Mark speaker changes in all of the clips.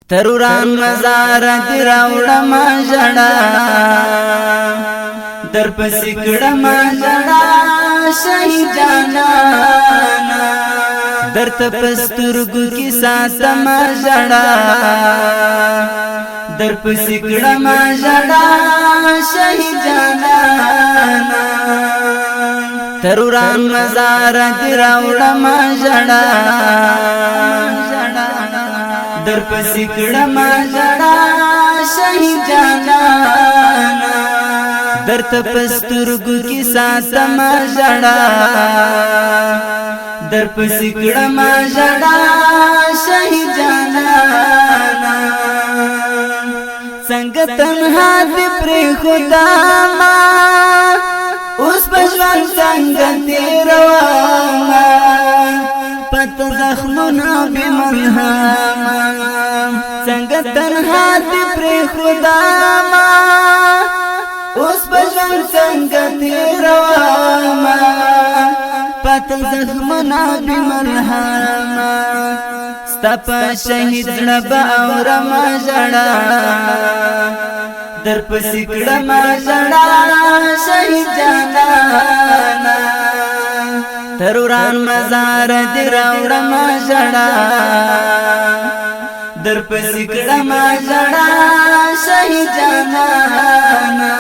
Speaker 1: تروران مزار دی راوړم ژړا در پسې کړم ژړا شهید جانانا در ته پسترګو کې ساتم ژړا در پسې کړم ژړا شهید جانانا تروران مزار دی راوړم ژړا در پسې کړم ژړا شهید جانانا در ته پسترګو کې ساتم ژړا در پسې کړم ژړا شهید جانانا څنګه تنها دې پرې خدا ما اوس په ژوند څنګه تېرومه پت زخمنا بمنهام څنګه تنها دې پرې خدا ما اوس په ژوند څنګه تېرومه پت زخمنا بمنهام ستا په شهید زړه به اورم ژړا در پسې کړم ژړا شهید جانانا تروران مزار دی راوړم ژړا در پسې کړم ژړا شهید جانانا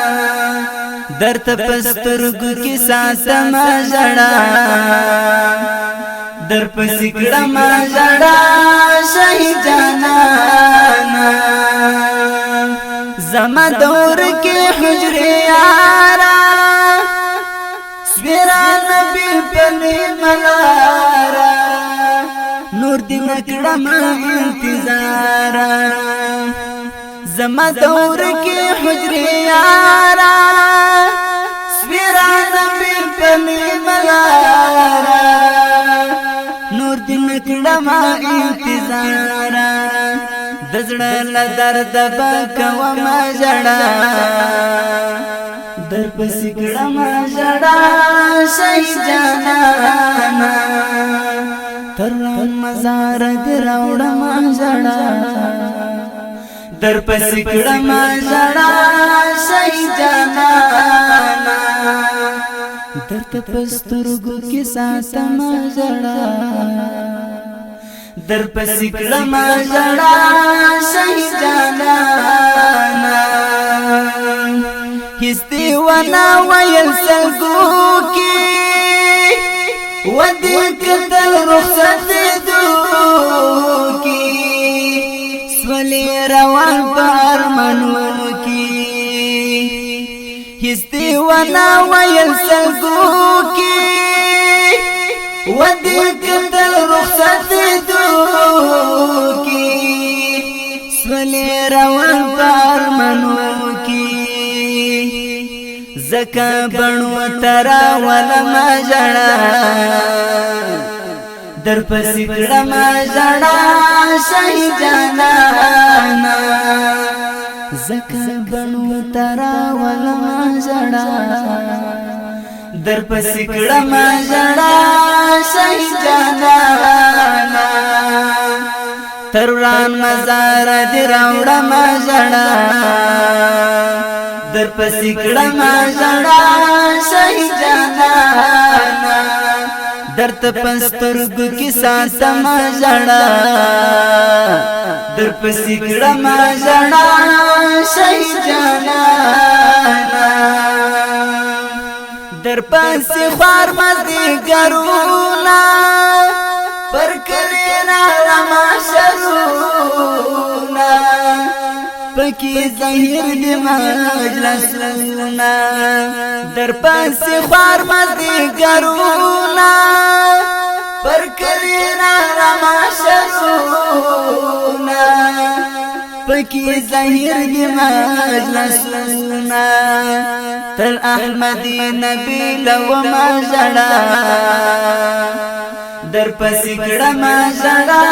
Speaker 1: در ته پسترګو کې ساتم ژړا در پسې کړم ژړا شهید جانانا زما دور کې حجره یارا سویران بی پنی ملارا نور دی مکڑم انتظارا زما دور کی حجری یارا سویران بی پنی ملارا نور دی مکڑم انتظارا دزڑا لدرد بکوم ژړا در پسې کړم ژړا شهید جانانا تروران مزار دی راوړم ژړا در پسې کړم ژړا شهید جانانا در ته پسترګو کې ساتم ژړا در پسې کړم ژړا شهید جانانا هستی ونا ویل سلګو کی ودی کتل رخصت دو کی سولی روان پر منو کی هستی ونا ویل سلګو کی ودی کتل رخصت دو کی سولی روان پر منو کی زکا بنو ترا ولم ژړا در پسې کړم ژړا شهید جانانا زکا بنو ترا ولم ژړا در پسې کړم ژړا شهید جانانا تروران مزار دی راوړم ژړا در پسې کړم ژړا شهید جانانا در ته پسترګو کې ساتم ژړا در پسې کړم ژړا شهید جانانا در پسې خوار مدي ګرونا پر کلینا رما شرونا پکی ظاهر دی مجلسونا در پاسی خوار مدی گرونا پر کلینا رما شرونا پکی ظاهر دی مجلسونا تر احمدی نبی لو مژړا در پسی کړم ژړا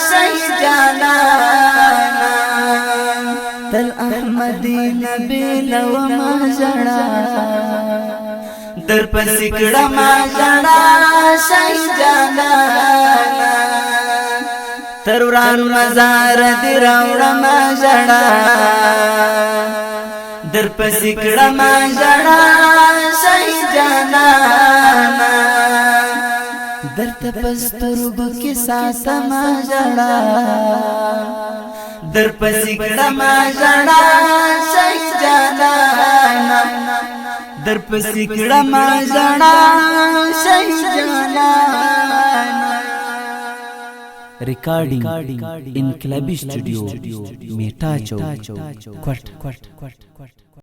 Speaker 1: شهید جانانا تل احمدی نبی لو مژړا در پسې کړم ژړا شهید جانانا تروران مزار دی راوړم ژړا در پسې کړم ژړا شهید جانانا درته پسترګو کې ساتم ژړا در پسې کړم ژړا شهید جانانا در پسې کړم ژړا شهید جانانا
Speaker 2: recording انقلابی studio Meta Chowk कोट